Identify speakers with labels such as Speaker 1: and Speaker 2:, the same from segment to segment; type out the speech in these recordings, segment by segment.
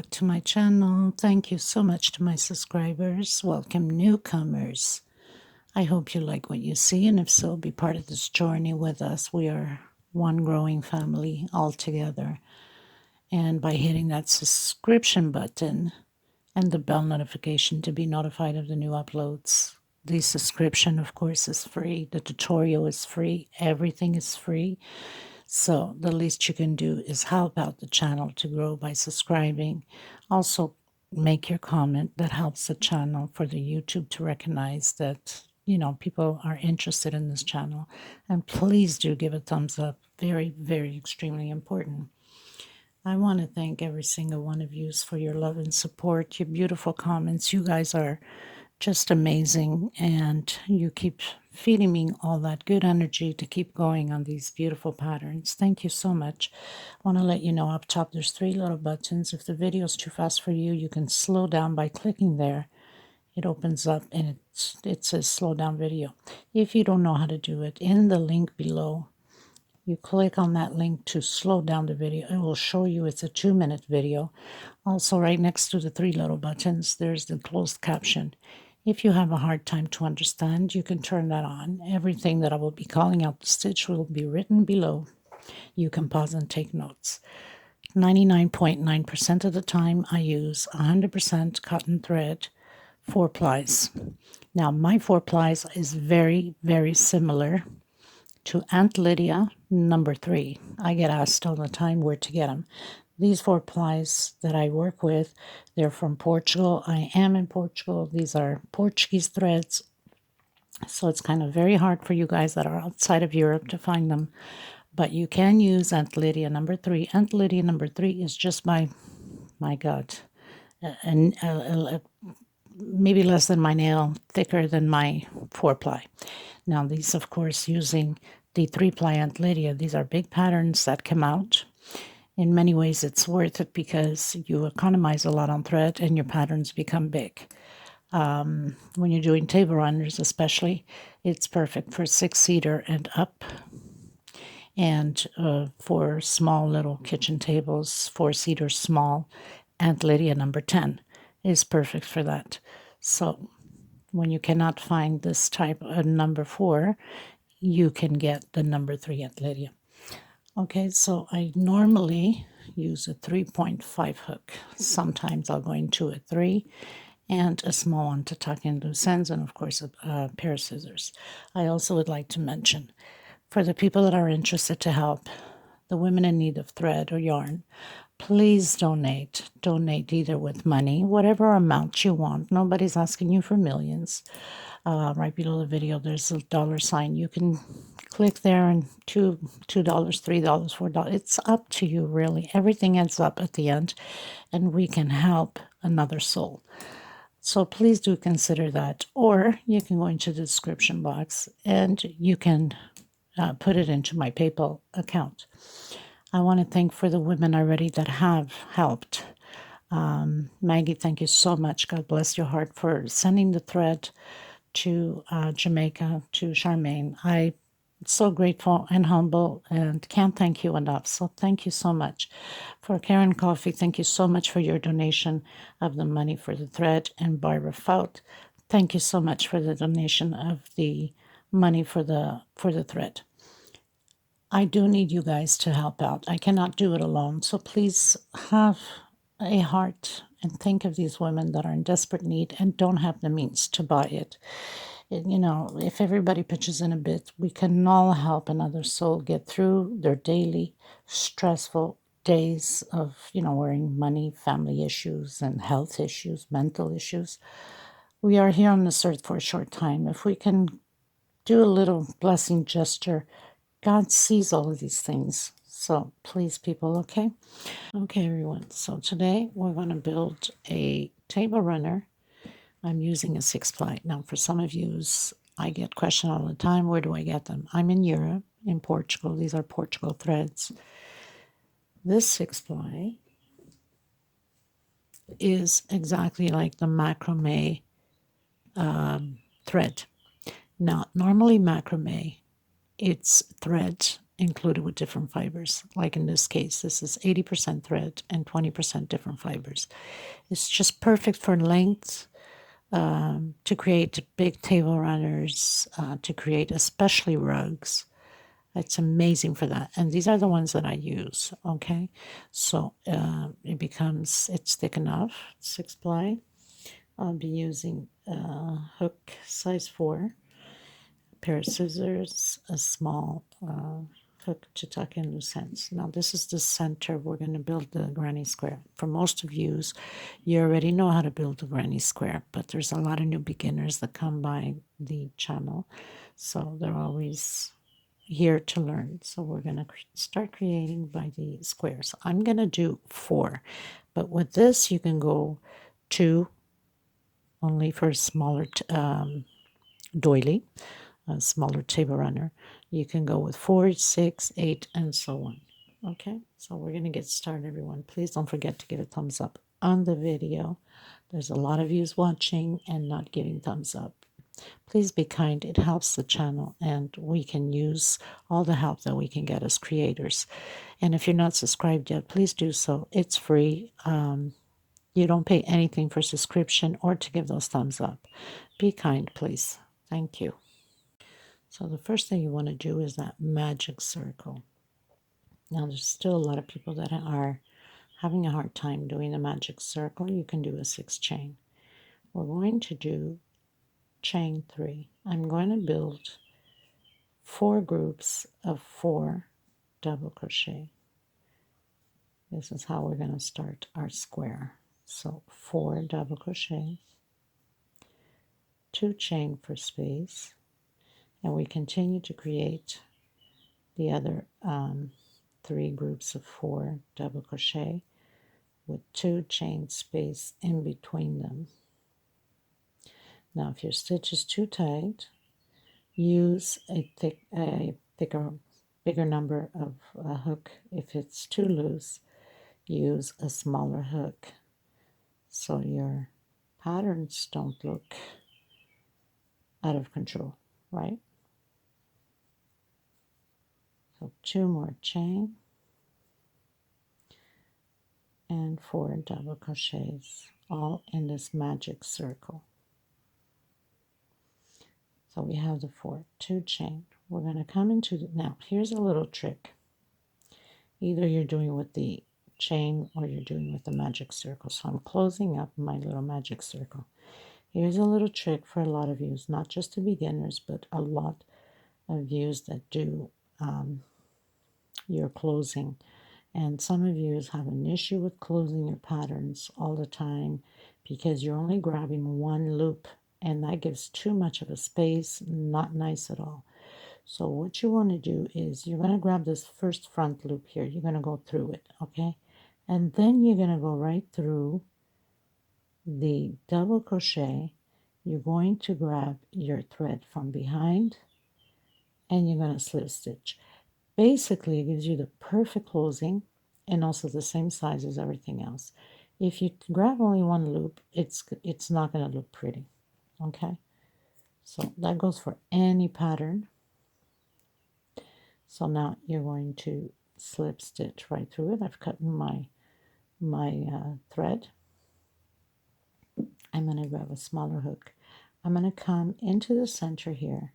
Speaker 1: back to my channel. Thank you so much to my subscribers. Welcome newcomers. I hope you like what you see, and if so, be part of this journey with us. We are one growing family all together. And by hitting that subscription button and the bell notification to be notified of the new uploads. The subscription, of course, is free. The tutorial is free. Everything is free. So the least you can do is help out the channel to grow by subscribing. Also, make your comment. That helps the channel for the YouTube to recognize that, people are interested in this channel. And please do give a thumbs up. Very, very extremely important. I want to thank every single one of you for your love and support, your beautiful comments. You guys are just amazing, and you keep feeding me all that good energy to keep going on these beautiful patterns. Thank you so much. I want to let you know up top there's 3 little buttons. If the video is too fast for you, you can slow down by clicking there. It opens up and it says slow down video. If you don't know how to do it, in the link below, you click on that link to slow down the video. It will show you it's a 2-minute video. Also, right next to the 3 little buttons, there's the closed caption. If you have a hard time to understand, you can turn that on. Everything that I will be calling out the stitch will be written below. You can pause and take notes. 99.9% of the time, I use 100% cotton thread, 4 plies. Now, my 4 plies is very, very similar to Aunt Lydia number 3. I get asked all the time where to get them. These 4 plies that I work with, they're from Portugal. I am in Portugal. These are Portuguese threads. So it's kind of very hard for you guys that are outside of Europe to find them. But you can use Aunt Lydia number 3. Aunt Lydia number 3 is just my God, maybe less than my nail, thicker than my 4 ply. Now these, of course, using the 3 ply Aunt Lydia, these are big patterns that come out. In many ways, it's worth it because you economize a lot on thread and your patterns become big. When you're doing table runners especially, it's perfect for 6-seater and up. And for small little kitchen tables, 4-seater small, Aunt Lydia number 10 is perfect for that. So when you cannot find this type of number 4, you can get the number 3 Aunt Lydia. Okay, so I normally use a 3.5 hook. Sometimes I'll go into a 3 and a small one to tuck in loose ends, and of course a pair of scissors. I also would like to mention, for the people that are interested to help the women in need of thread or yarn, please donate. Donate either with money, whatever amount you want. Nobody's asking you for millions. Right below the video, there's a $sign. You can click there and $2, $3, $4. It's up to you, really. Everything ends up at the end, and we can help another soul. So please do consider that. Or you can go into the description box and you can put it into my PayPal account. I want to thank for the women already that have helped. Maggie, thank you so much. God bless your heart for sending the thread to Jamaica, to Charmaine. I'm so grateful and humble and can't thank you enough. So thank you so much. For Karen Coffee, thank you so much for your donation of the money for the thread. And Barbara Faut, thank you so much for the donation of the money for the thread. I do need you guys to help out. I cannot do it alone. So please have a heart and think of these women that are in desperate need and don't have the means to buy it. If everybody pitches in a bit, we can all help another soul get through their daily stressful days of, worrying money, family issues, and health issues, mental issues. We are here on this earth for a short time. If we can do a little blessing gesture, God sees all of these things. So please, people, okay? Okay, everyone. So today we're going to build a table runner. I'm using a 6-ply. Now, for some of you, I get questioned all the time, where do I get them? I'm in Europe, in Portugal. These are Portugal threads. This 6-ply is exactly like the macromay thread. Now, normally macromay, it's thread included with different fibers. Like in this case, this is 80% thread and 20% different fibers. It's just perfect for length, to create big table runners, to create especially rugs. It's amazing for that. And these are the ones that I use, okay? So it's thick enough, 6 ply. I'll be using hook size 4, a pair of scissors, a small hook to tuck in loose ends. Now this is the center. We're going to build the granny square. For most of you already know how to build a granny square, but there's a lot of new beginners that come by the channel, so they're always here to learn. So we're going to start creating by the squares. I'm going to do 4, but with this you can go 2 only for a smaller doily, a smaller table runner. You can go with 4, 6, 8, and so on. Okay, so we're going to get started, everyone. Please don't forget to give a thumbs up on the video. There's a lot of yous watching and not giving thumbs up. Please be kind. It helps the channel, and we can use all the help that we can get as creators. And if you're not subscribed yet, please do so. It's free. You don't pay anything for subscription or to give those thumbs up. Be kind, please. Thank you. So the first thing you want to do is that magic circle. Now there's still a lot of people that are having a hard time doing the magic circle. You can do a 6 chain. We're going to do chain 3. I'm going to build 4 groups of 4 double crochet. This is how we're going to start our square. So 4 double crochets, 2 chain for space, and we continue to create the other 3 groups of 4 double crochet with 2 chain space in between them. Now if your stitch is too tight, use a bigger number of a hook. If it's too loose, use a smaller hook so your patterns don't look out of control, right? So 2 more chain and 4 double crochets, all in this magic circle. So we have the 4, 2 chain. We're going to come into now here's a little trick. Either you're doing with the chain or you're doing with the magic circle. So I'm closing up my little magic circle. Here's a little trick for a lot of you, not just the beginners, but a lot of you that do your closing. And some of you have an issue with closing your patterns all the time because you're only grabbing one loop, and that gives too much of a space, not nice at all. So what you want to do is you're going to grab this first front loop here. You're going to go through it, okay? And then you're going to go right through the double crochet. You're going to grab your thread from behind and you're going to slip stitch. Basically, it gives you the perfect closing and also the same size as everything else. If you grab only one loop, it's not going to look pretty, okay? So that goes for any pattern. So now you're going to slip stitch right through it. I've cut my thread. I'm going to grab a smaller hook. I'm going to come into the center here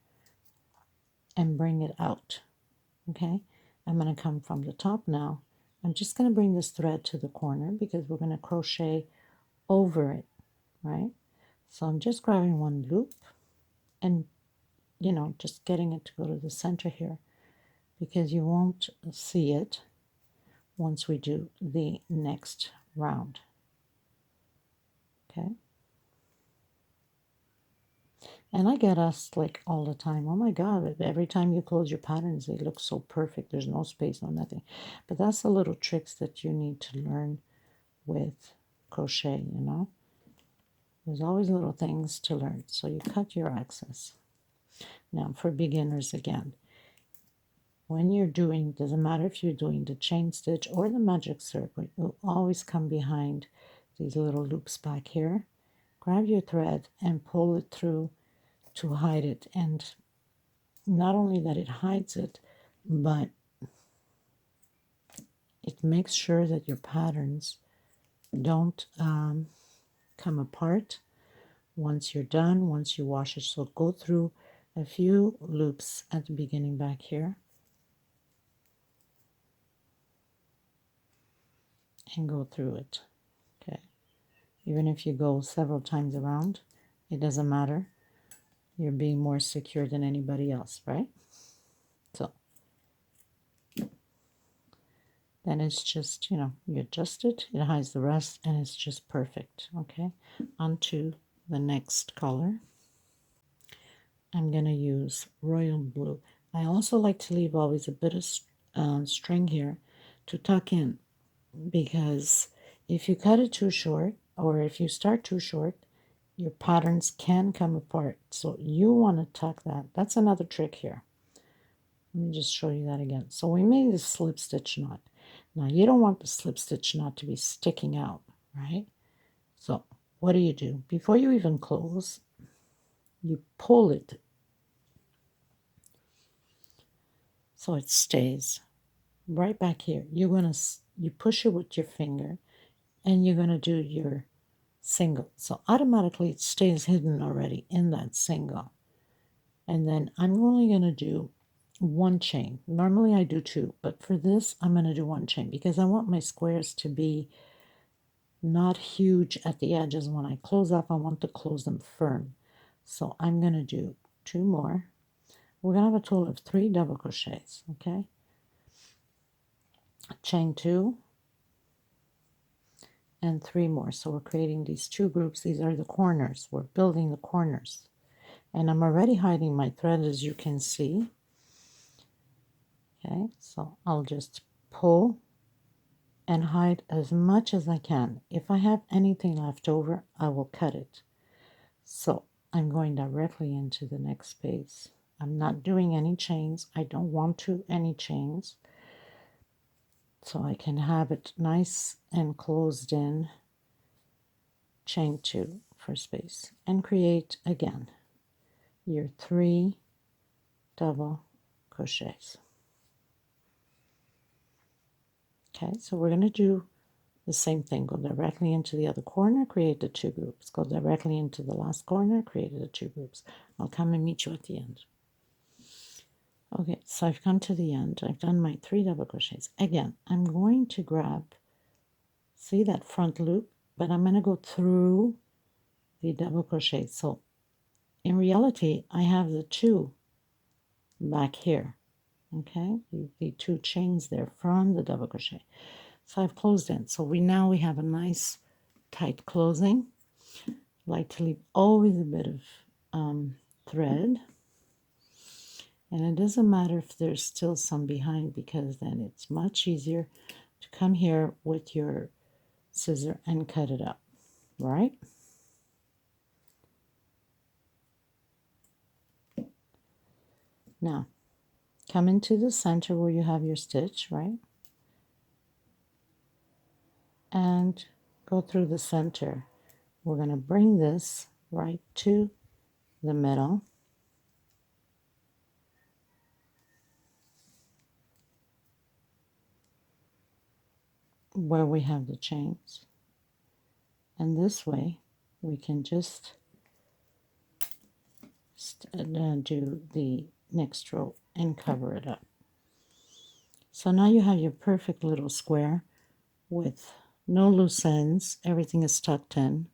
Speaker 1: and bring it out. Okay, I'm going to come from the top now. I'm just going to bring this thread to the corner because we're going to crochet over it, right? So I'm just grabbing one loop and, you know, just getting it to go to the center here because you won't see it once we do the next round. Okay. And I get asked like all the time, oh my God, every time you close your patterns, they look so perfect. There's no space, no nothing. But that's the little tricks that you need to learn with crochet, you know. There's always little things to learn. So you cut your excess. Now for beginners again, when you're doing, doesn't matter if you're doing the chain stitch or the magic circle, you'll always come behind these little loops back here. Grab your thread and pull it through to hide it. And not only that it hides it, but it makes sure that your patterns don't come apart once you're done, once you wash it. So go through a few loops at the beginning back here and go through it. Okay, even if you go several times around, it doesn't matter. You're being more secure than anybody else, right? So then it's just, you adjust it, it hides the rest, and it's just perfect. Okay, on to the next color. I'm going to use royal blue. I also like to leave always a bit of string here to tuck in, because if you cut it too short, or if you start too short, your patterns can come apart. So you want to tuck that. That's another trick here. Let me just show you that again. So we made a slip stitch knot. Now you don't want the slip stitch knot to be sticking out, right? So what do? Before you even close, you pull it so it stays right back here. You push it with your finger, and you're gonna do your single. So automatically it stays hidden already in that single. And then I'm only gonna do one chain. Normally I do two, but for this I'm gonna do one chain because I want my squares to be not huge at the edges. When I close up, I want to close them firm. So I'm gonna do two more. We're gonna have a total of 3 double crochets, okay? Chain 2 and 3 more. So we're creating these 2 groups. These are the corners. We're building the corners. And I'm already hiding my thread, as you can see. Okay, so I'll just pull and hide as much as I can. If I have anything left over, I will cut it. So I'm going directly into the next space. I'm not doing any chains. I don't want to any chains. So I can have it nice and closed in. Chain 2 for space and create again your 3 double crochets. Okay, so we're going to do the same thing. Go directly into the other corner, create the 2 groups. Go directly into the last corner, create the 2 groups. I'll come and meet you at the end. Okay, so I've come to the end. I've done my 3 double crochets. Again, I'm going to grab, see that front loop, but I'm going to go through the double crochet. So in reality, I have the 2 back here. Okay, the 2 chains there from the double crochet. So I've closed in. So now we have a nice tight closing. Like to leave always a bit of thread, and it doesn't matter if there's still some behind, because then it's much easier to come here with your scissor and cut it up, right? Now come into the center where you have your stitch, right? And go through the center. We're going to bring this right to the middle. Where we have the chains. And this way we can just do the next row and cover it up. So now you have your perfect little square with no loose ends. Everything is tucked in.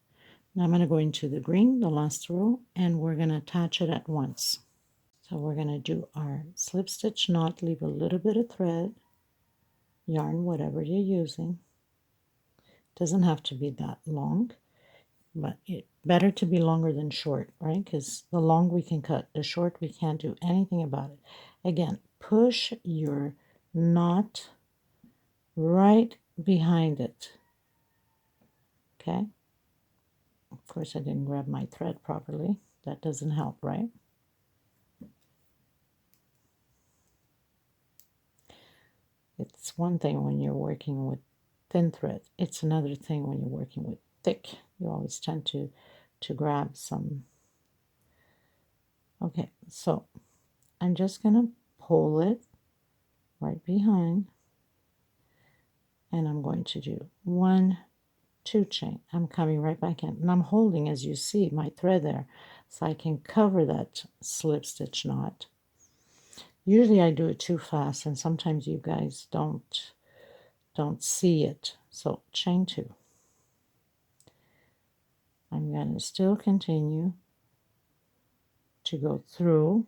Speaker 1: Now I'm going to go into the green, the last row, and we're going to attach it at once. So we're going to do our slip stitch knot, leave a little bit of thread, yarn, whatever you're using. Doesn't have to be that long, but better to be longer than short, right? Because the long we can cut, the short we can't do anything about it. Again, push your knot right behind it. Okay? Of course, I didn't grab my thread properly. That doesn't help, right? It's one thing when you're working with thin thread. It's another thing when you're working with thick. You always tend to grab some. Okay, so I'm just going to pull it right behind and I'm going to do 1, 2 chain. I'm coming right back in, and I'm holding, as you see, my thread there, so I can cover that slip stitch knot. Usually I do it too fast, and sometimes you guys don't see it. So chain 2. I'm going to still continue to go through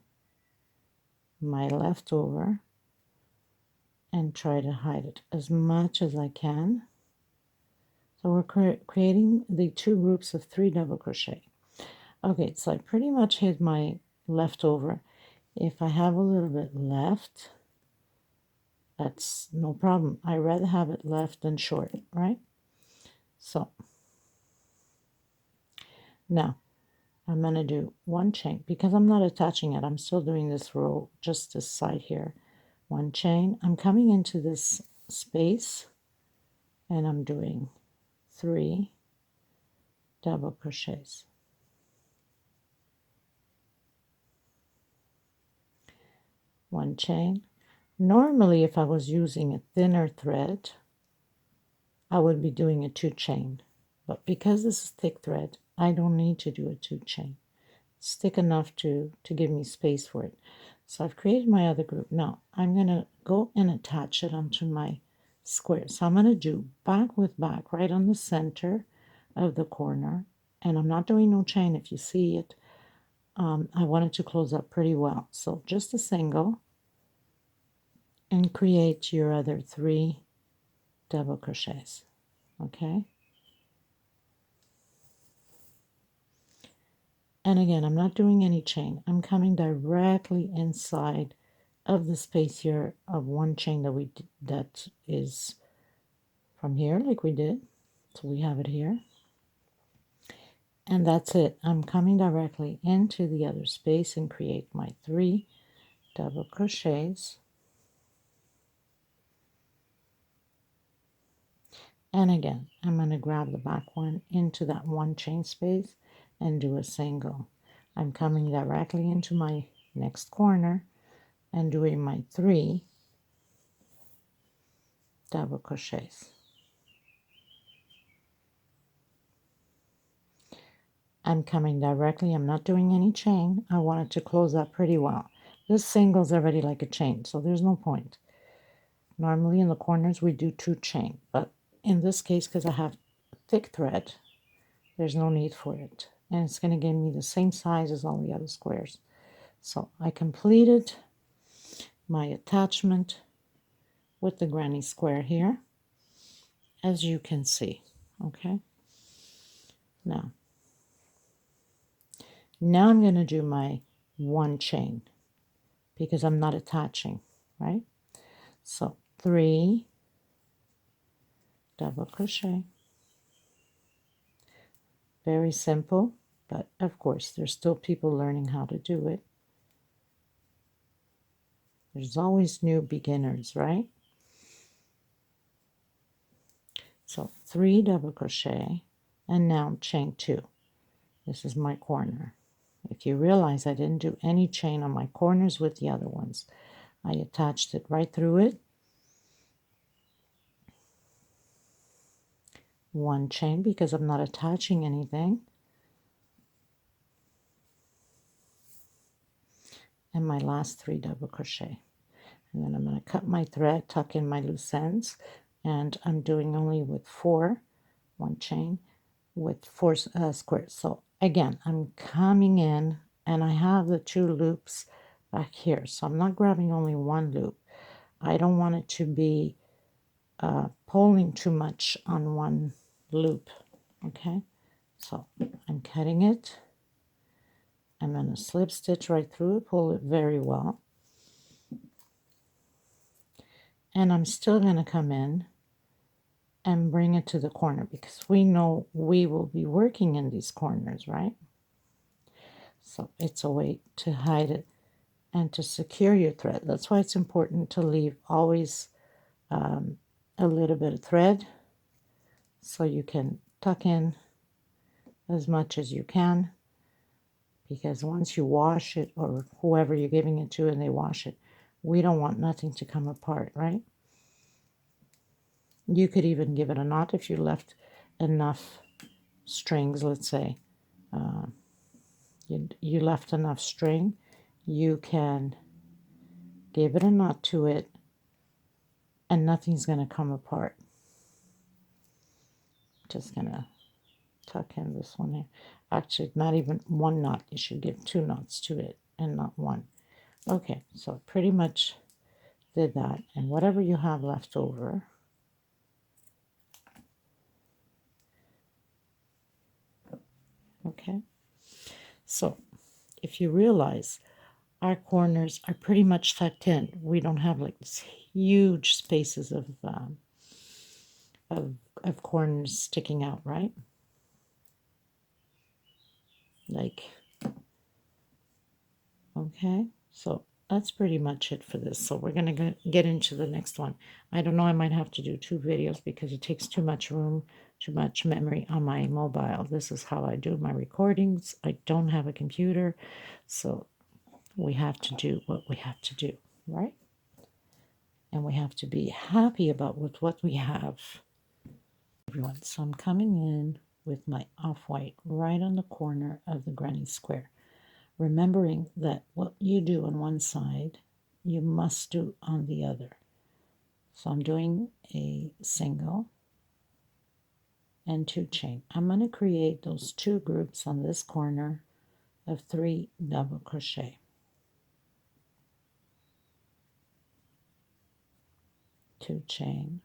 Speaker 1: my leftover and try to hide it as much as I can. So we're creating the 2 groups of 3 double crochet. Okay, so I pretty much hid my leftover. If I have a little bit left, that's no problem. I rather have it left than short, right? So now I'm going to do 1 chain because I'm not attaching it. I'm still doing this row, just this side here. 1 chain. I'm coming into this space and I'm doing 3 double crochets. One chain. Normally, if I was using a thinner thread, I would be doing a 2 chain. But because this is thick thread, I don't need to do a 2 chain. It's thick enough to give me space for it. So I've created my other group. Now I'm going to go and attach it onto my square. So I'm going to do back with back right on the center of the corner. And I'm not doing no chain if you see it. I want it to close up pretty well. So just a single and create your other 3 double crochets. Okay? And again, I'm not doing any chain. I'm coming directly inside of the space here of 1 chain that is from here, like we did. So we have it here. And that's it. I'm coming directly into the other space and create my 3 double crochets. And again, I'm going to grab the back one into that 1 chain space and do a single. I'm coming directly into my next corner and doing my 3 double crochets. I'm coming directly, I'm not doing any chain. I want it to close up pretty well. This single's already like a chain, so there's no point. Normally in the corners we do 2 chain, but in this case, because I have thick thread, there's no need for it. And it's going to give me the same size as all the other squares. So I completed my attachment with the granny square here, as you can see. Okay. Now I'm going to do my 1 chain because I'm not attaching, right? So 3 double crochet. Very simple, but of course there's still people learning how to do it. There's always new beginners, right? So 3 double crochet and now chain 2. This is my corner. If you realize I didn't do any chain on my corners with the other ones, I attached it right through it. 1 chain because I'm not attaching anything. And my last 3 double crochet. And then I'm going to cut my thread, tuck in my loose ends, and I'm doing only with 4, 1 chain with 4 squares. So again, I'm coming in and I have the 2 loops back here. So I'm not grabbing only 1 loop. I don't want it to be pulling too much on 1 loop. Okay, so I'm cutting it. I'm going to slip stitch right through it, pull it very well. And I'm still going to come in and bring it to the corner because we know we will be working in these corners, right? So it's a way to hide it and to secure your thread. That's why it's important to leave always a little bit of thread so you can tuck in as much as you can, because once you wash it, or whoever you're giving it to and they wash it, we don't want nothing to come apart, right? You could even give it a knot if you left enough strings. Let's say you left enough string, you can give it a knot to it and nothing's going to come apart. Just going to tuck in this one here. Actually, not even one knot. You should give 2 knots to it and not 1. Okay, so pretty much did that. And whatever you have left over, okay, so if you realize our corners are pretty much tucked in, we don't have like this huge spaces of corners sticking out, right? Like, okay, so that's pretty much it for this. So we're going to get into the next one. I don't know, I might have to do 2 videos because it takes too much room, too much memory on my mobile. This is how I do my recordings. I don't have a computer, so we have to do what we have to do, right? And we have to be happy about with what we have. Everyone, so I'm coming in with my off-white right on the corner of the granny square, remembering that what you do on one side, you must do on the other. So I'm doing a single and 2 chain. I'm going to create those 2 groups on this corner of 3 double crochet. 2 chain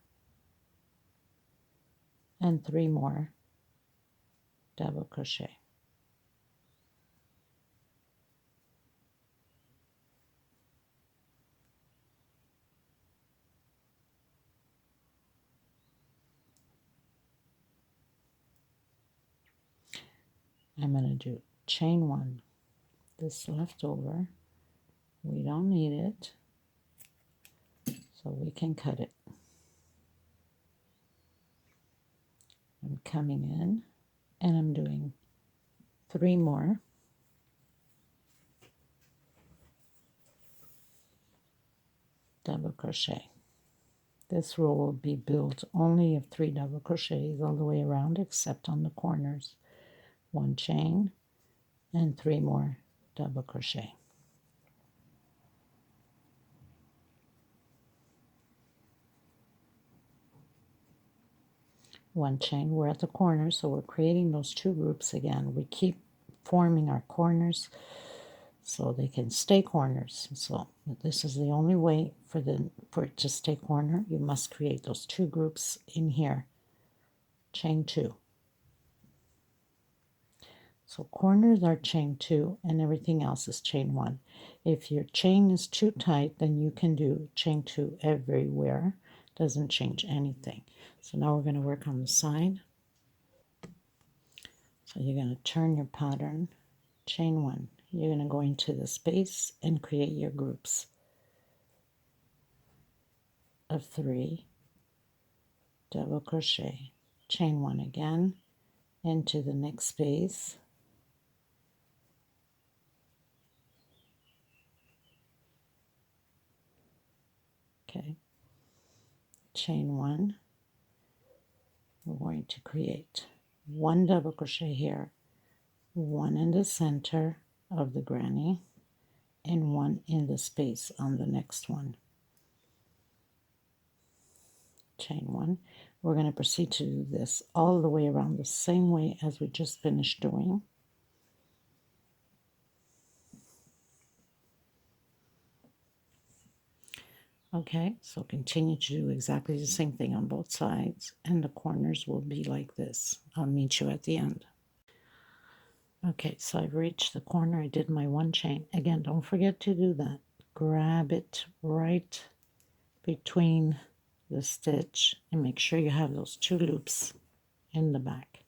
Speaker 1: and 3 more double crochet. I'm going to do chain 1. This leftover, we don't need it, so we can cut it. I'm coming in and I'm doing 3 more double crochet. This row will be built only of 3 double crochets all the way around except on the corners. 1 chain and 3 more double crochet. One chain. We're at the corner, so we're creating those 2 groups again. We keep forming our corners so they can stay corners. So this is the only way for it to stay corner. You must create those 2 groups in here. Chain 2. So corners are chain 2 and everything else is chain 1. If your chain is too tight, then you can do chain 2 everywhere. Doesn't change anything. So now we're going to work on the side. So you're going to turn your pattern, chain 1. You're going to go into the space and create your groups of 3 double crochet, chain 1 again, into the next space, okay, chain 1. We're going to create 1 double crochet here, 1 in the center of the granny, and 1 in the space on the next one. Chain 1. We're going to proceed to do this all the way around the same way as we just finished doing. Okay, so continue to do exactly the same thing on both sides, and the corners will be like this. I'll meet you at the end. Okay, so I've reached the corner. I did my 1 chain. Again, don't forget to do that. Grab it right between the stitch and make sure you have those 2 loops in the back.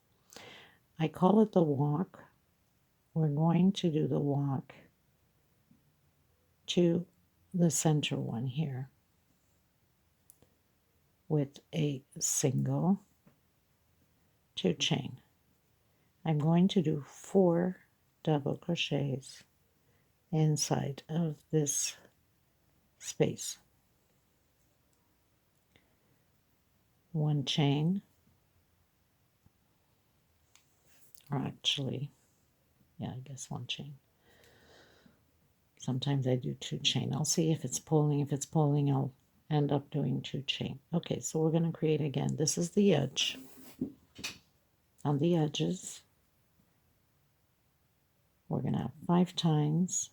Speaker 1: I call it the walk. We're going to do the walk to the center one here with a single 2 chain. I'm going to do 4 double crochets inside of this space. 1 chain, or actually, yeah, I guess 1 chain. Sometimes I do 2 chain. I'll see if it's pulling. If it's pulling, I'll end up doing 2 chain. Okay, so we're going to create again. This is the edge. On the edges, we're going to have 5 times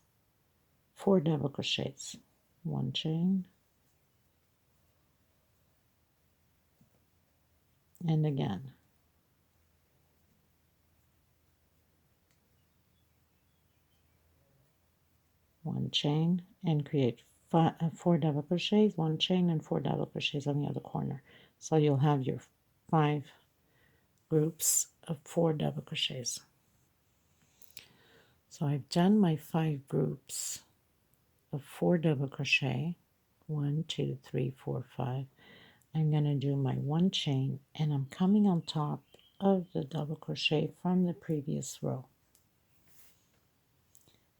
Speaker 1: 4 double crochets. 1 chain, and again. One chain, and create 4 double crochets, 1 chain, and 4 double crochets on the other corner. So you'll have your 5 groups of 4 double crochets. So I've done my 5 groups of 4 double crochet. 1, 2, 3, 4, 5. I'm going to do my 1 chain, and I'm coming on top of the double crochet from the previous row.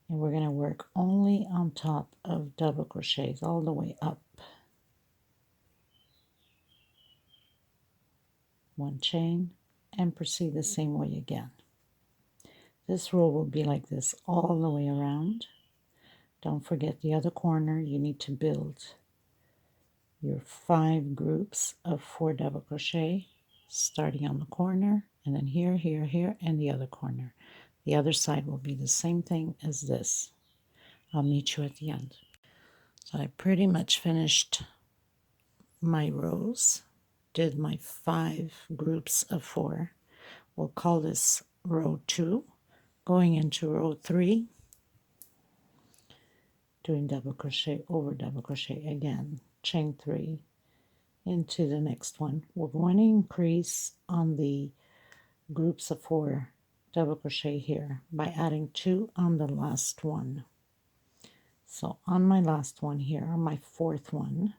Speaker 1: And we're going to work only on top of double crochets all the way up. 1 chain, and proceed the same way again. This row will be like this all the way around. Don't forget the other corner. You need to build your 5 groups of 4 double crochet, starting on the corner, and then here, here, here, and the other corner. The other side will be the same thing as this. I'll meet you at the end. So I pretty much finished my rows, did my 5 groups of 4. We'll call this row 2. Going into row 3, doing double crochet over double crochet again, chain 3 into the next one. We're going to increase on the groups of 4 double crochet here by adding 2 on the last one. So on my last one here, on my 4th one,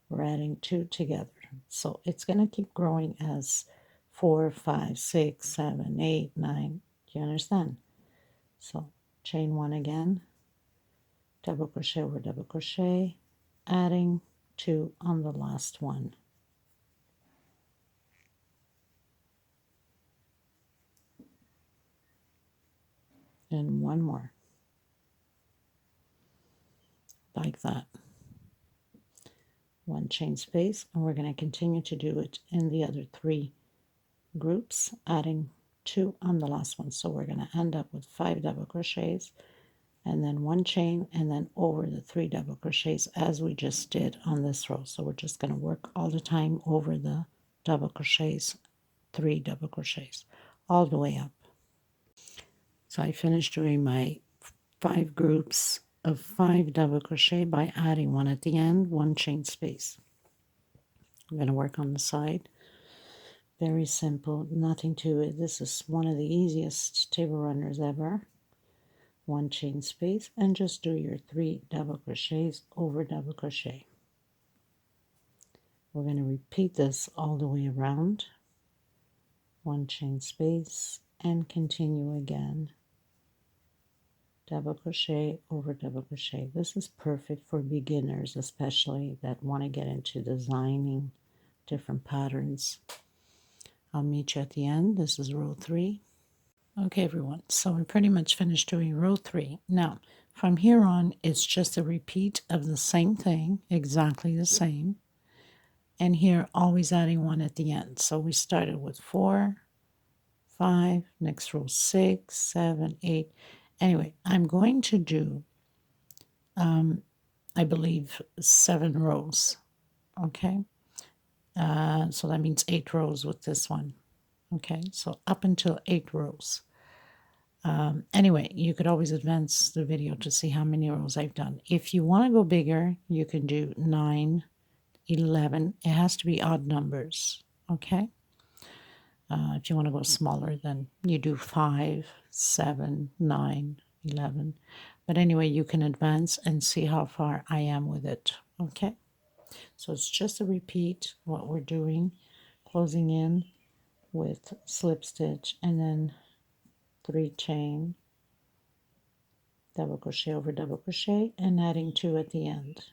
Speaker 1: we're adding 2 together. So it's going to keep growing as 4, 5, 6, 7, 8, 9. Do you understand? So chain 1 again, double crochet over double crochet, adding 2 on the last one. And 1 more. Like that. 1 chain space, and we're going to continue to do it in the other 3 groups, adding 2 on the last one. So we're going to end up with 5 double crochets, and then 1 chain, and then over the 3 double crochets as we just did on this row. So we're just going to work all the time over the double crochets, 3 double crochets, all the way up. So I finished doing my 5 groups of 5 double crochet by adding 1 at the end, 1 chain space. I'm going to work on the side. Very simple, nothing to it. This is one of the easiest table runners ever. 1 chain space, and just do your 3 double crochets over double crochet. We're going to repeat this all the way around. 1 chain space, and continue again. Double crochet over double crochet. This is perfect for beginners, especially that want to get into designing different patterns. I'll meet you at the end. This is row 3. Okay, everyone, so I'm pretty much finished doing row 3. Now, from here on, it's just a repeat of the same thing, exactly the same. And here, always adding 1 at the end. So we started with 4, 5, next row 6, 7, 8. Anyway, I'm going to do, I believe, 7 rows, okay? So that means 8 rows with this one, okay? So up until 8 rows. Anyway, you could always advance the video to see how many rows I've done. If you want to go bigger, you can do 9, 11. It has to be odd numbers, okay? If you want to go smaller, then you do 5, 7, 9, 11. But anyway, you can advance and see how far I am with it, okay? So it's just a repeat what we're doing, closing in with slip stitch, and then 3 chain, double crochet over double crochet, and adding 2 at the end.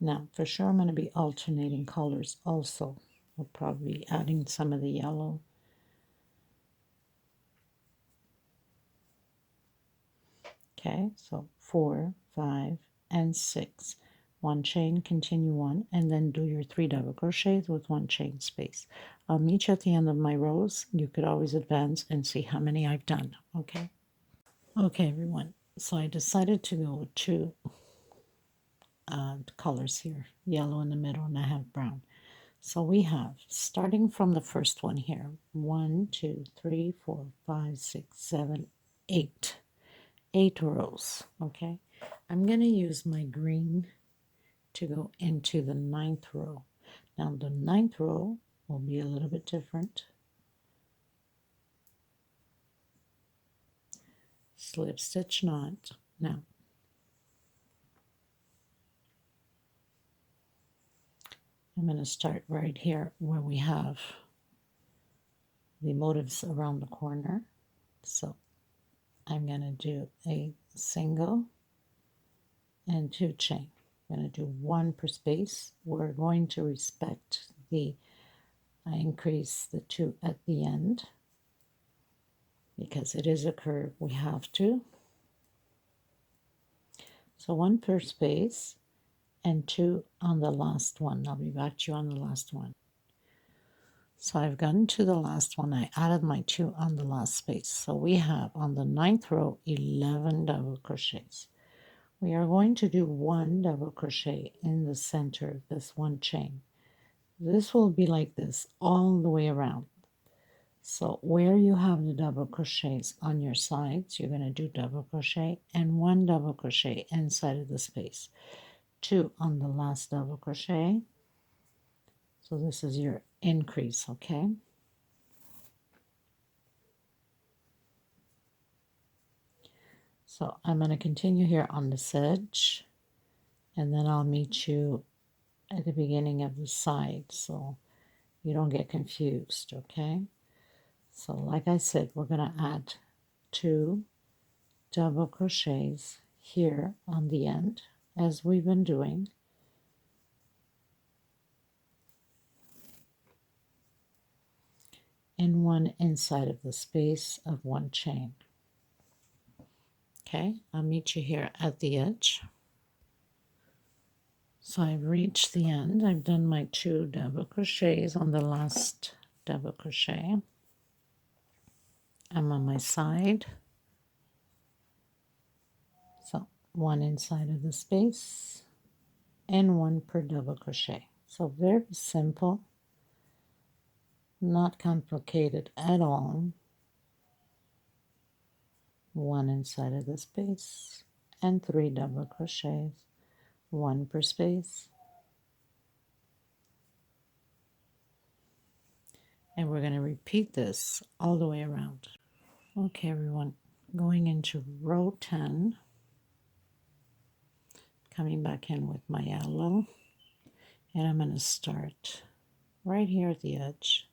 Speaker 1: Now, for sure, I'm going to be alternating colors also. I'll probably be adding some of the yellow. Okay, so 4, 5, and 6. One chain, continue one, and then do your 3 double crochets with 1 chain space. I'll meet you at the end of my rows. You could always advance and see how many I've done, okay? Okay, everyone. So I decided to go with 2 colors here, yellow in the middle, and I have brown. So we have, starting from the first one here, 1, 2, 3, 4, 5, 6, 7, 8. 8 rows, okay? I'm going to use my green to go into the 9th row. Now the 9th row will be a little bit different. Slip stitch knot. Now I'm going to start right here where we have the motifs around the corner. So I'm going to do a single and 2 chain. I'm going to do 1 per space. We're going to respect the I increase the 2 at the end because it is a curve, we have to. So 1 per space and 2 on the last one. I'll be back to you on the last one. So I've gotten to the last one. I added my 2 on the last space. So we have on the 9th row 11 double crochets. We are going to do 1 double crochet in the center of this 1 chain. This will be like this all the way around. So where you have the double crochets on your sides, you're going to do double crochet and 1 double crochet inside of the space. 2 on the last double crochet. So this is your increase, okay? So I'm going to continue here on this edge, and then I'll meet you at the beginning of the side so you don't get confused, okay? So like I said, we're going to add 2 double crochets here on the end, as we've been doing. And 1 inside of the space of 1 chain. Okay, I'll meet you here at the edge. So I've reached the end. I've done my 2 double crochets on the last double crochet. I'm on my side. So 1 inside of the space and 1 per double crochet. So very simple, not complicated at all. 1 inside of the space and 3 double crochets, 1 per space. And we're going to repeat this all the way around. Okay, everyone, going into row 10, coming back in with my yellow, and I'm going to start right here at the edge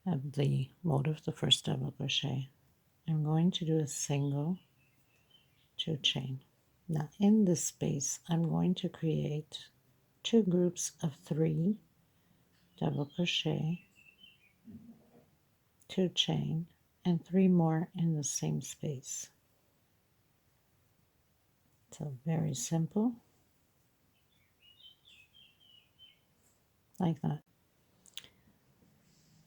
Speaker 1: of the motif, the first double crochet. I'm going to do a single 2 chain. Now in this space, I'm going to create 2 groups of 3 double crochet, 2 chain, and 3 more in the same space. So very simple, like that.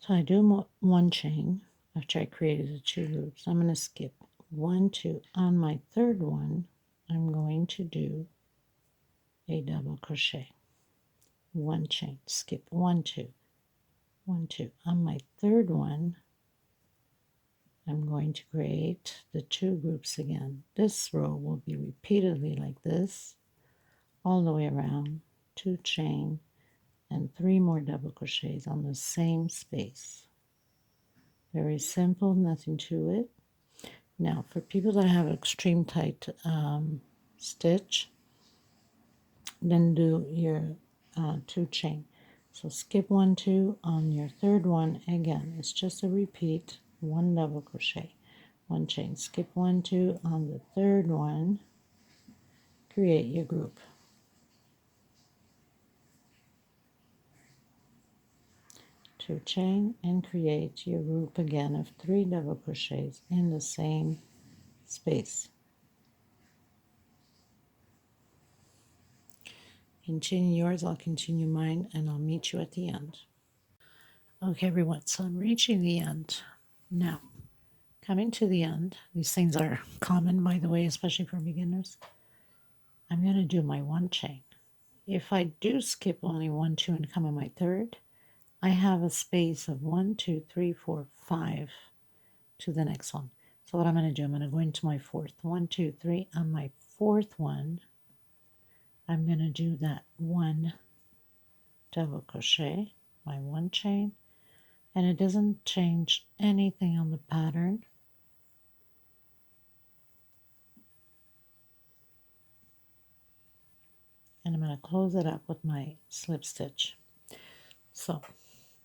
Speaker 1: So I do 1 chain after I created the 2 loops. I'm going to skip 1, 2. On my 3rd one, I'm going to do a double crochet, 1 chain, skip 1, 2, 1, 2. On my 3rd one, I'm going to create the 2 groups again. This row will be repeatedly like this, all the way around, 2 chain, and 3 more double crochets on the same space. Very simple, nothing to it. Now, for people that have extreme tight stitch, then do your 2 chain. So skip 1, 2 on your 3rd one. Again, it's just a repeat, 1 double crochet, 1 chain. Skip 1, 2 on the 3rd one. Create your group. 2 chain, and create your group again of 3 double crochets in the same space. Continue yours, I'll continue mine, and I'll meet you at the end. Okay everyone, so I'm reaching the end now. Coming to the end, these things are common by the way, especially for beginners. I'm going to do my 1 chain. If I do skip only 1, 2 and come on my 3rd, I have a space of 1, 2, 3, 4, 5 to the next one. So what I'm going to do, I'm going to go into my 4th. 1, 2, 3. On my 4th one, I'm going to do that 1 double crochet, my 1 chain, and it doesn't change anything on the pattern. And I'm going to close it up with my slip stitch. So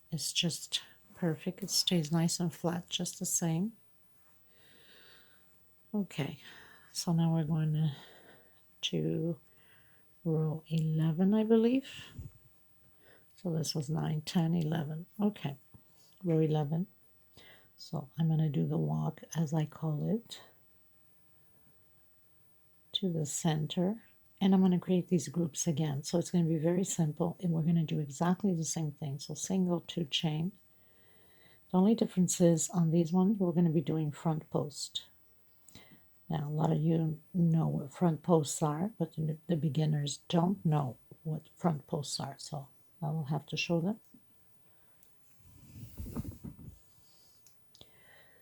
Speaker 1: it's just perfect. It stays nice and flat, just the same. Okay, so now we're going to row 11, I believe. So this was 9, 10, 11. Okay, row 11. So I'm going to do the walk, as I call it, to the center. And I'm going to create these groups again. So it's going to be very simple, and we're going to do exactly the same thing. So single 2 chain. The only difference is on these ones, we're going to be doing front post. Now, a lot of you know what front posts are, but the beginners don't know what front posts are. So I will have to show them.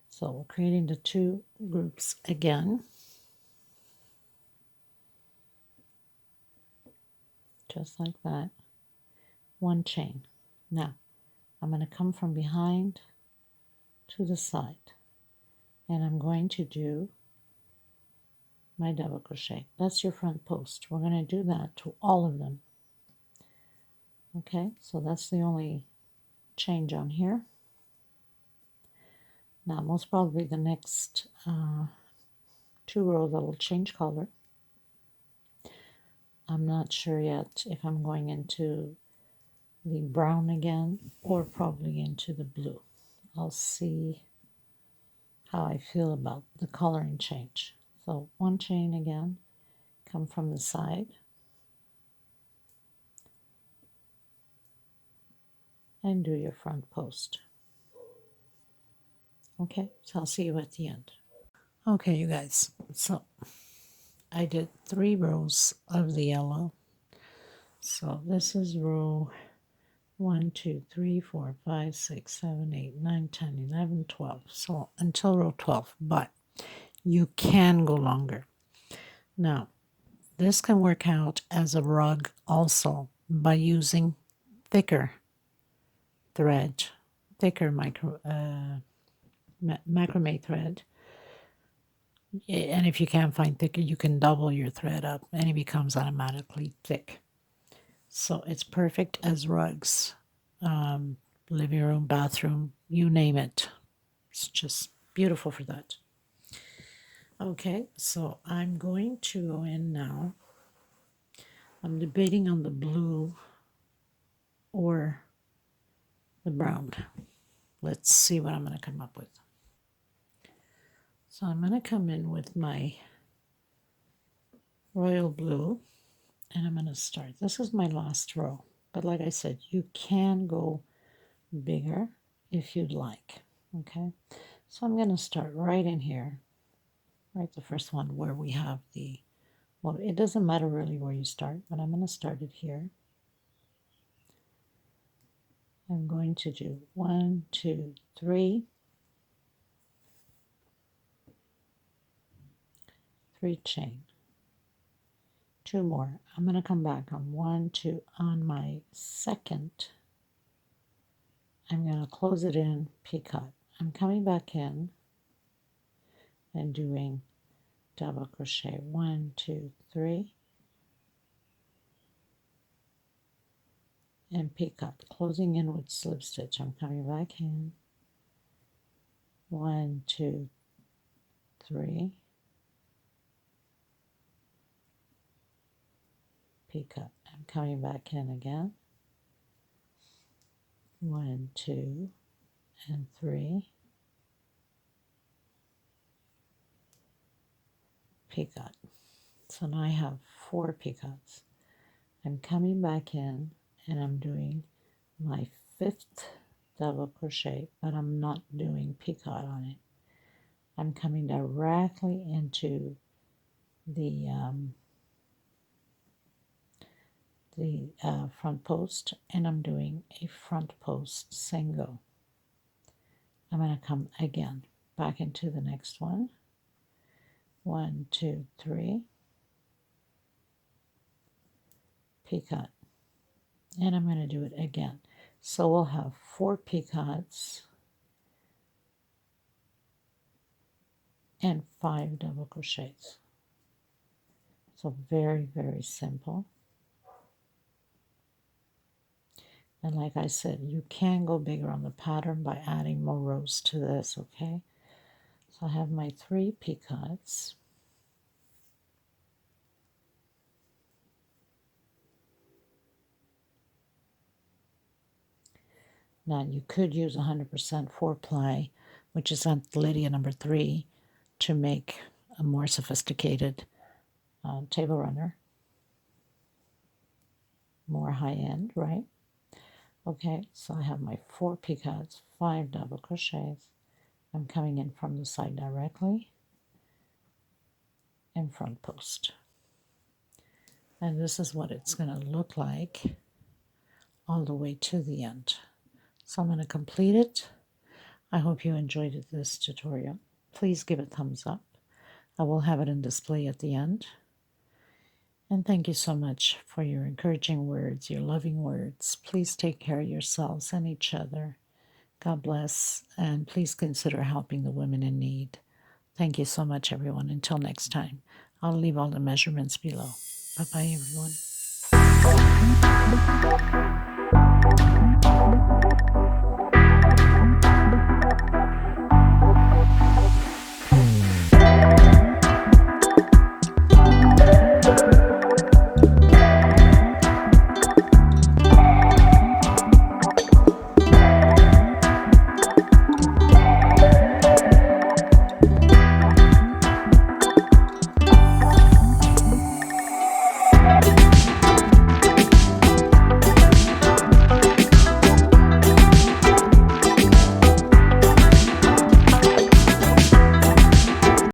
Speaker 1: So we're creating the 2 groups again. Just like that. 1 chain. Now, I'm going to come from behind to the side, and I'm going to do my double crochet. That's your front post. We're going to do that to all of them. Okay, so that's the only change on here. Now, most probably the next 2 rows I will change color. I'm not sure yet if I'm going into the brown again or probably into the blue. I'll see how I feel about the coloring change. So 1 chain again, come from the side, and do your front post. Okay, so I'll see you at the end. Okay, you guys, so I did 3 rows of the yellow. So this is row 1, 2, 3, 4, 5, 6, 7, 8, 9, 10, 11, 12. So until row 12, but you can go longer. Now, this can work out as a rug also by using thicker thread, thicker macrame thread. And if you can't find thicker, you can double your thread up and it becomes automatically thick. So it's perfect as rugs, living room, bathroom, you name it. It's just beautiful for that. Okay, so I'm going to go in now. I'm debating on the blue or the brown. Let's see what I'm going to come up with. So I'm going to come in with my royal blue, and I'm going to start. This is my last row, but like I said, you can go bigger if you'd like. Okay, so I'm going to start right in here, right the first one where we have the, well, it doesn't matter really where you start, but I'm going to start it here. I'm going to do 1, 2, 3, 3 chain, 2 more. I'm going to come back on 1, 2 on my second. I'm going to close it in, picot. I'm coming back in and doing double crochet 1, 2, 3, and picot, closing in with slip stitch. I'm coming back in 1, 2, 3, picot. I'm coming back in again 1, 2, and 3 picot. So now I have 4 picots. I'm coming back in and I'm doing my 5th double crochet, but I'm not doing picot on it. I'm coming directly into the front post, and I'm doing a front post single. I'm going to come again back into the next one. 1, 2, 3 picot, and I'm going to do it again. So we'll have 4 picots and 5 double crochets. So very, very simple. And like I said, you can go bigger on the pattern by adding more rows to this, okay? So I have my 3 picots. Now you could use 100% 4-ply, which is Aunt Lydia number 3, to make a more sophisticated table runner. More high-end, right? Okay, so I have my 4 picots, 5 double crochets. I'm coming in from the side directly and front post. And this is what it's going to look like all the way to the end. So I'm going to complete it. I hope you enjoyed this tutorial. Please give it a thumbs up. I will have it in display at the end. And thank you so much for your encouraging words, your loving words. Please take care of yourselves and each other. God bless, and please consider helping the women in need. Thank you so much, everyone. Until next time, I'll leave all the measurements below. Bye-bye, everyone.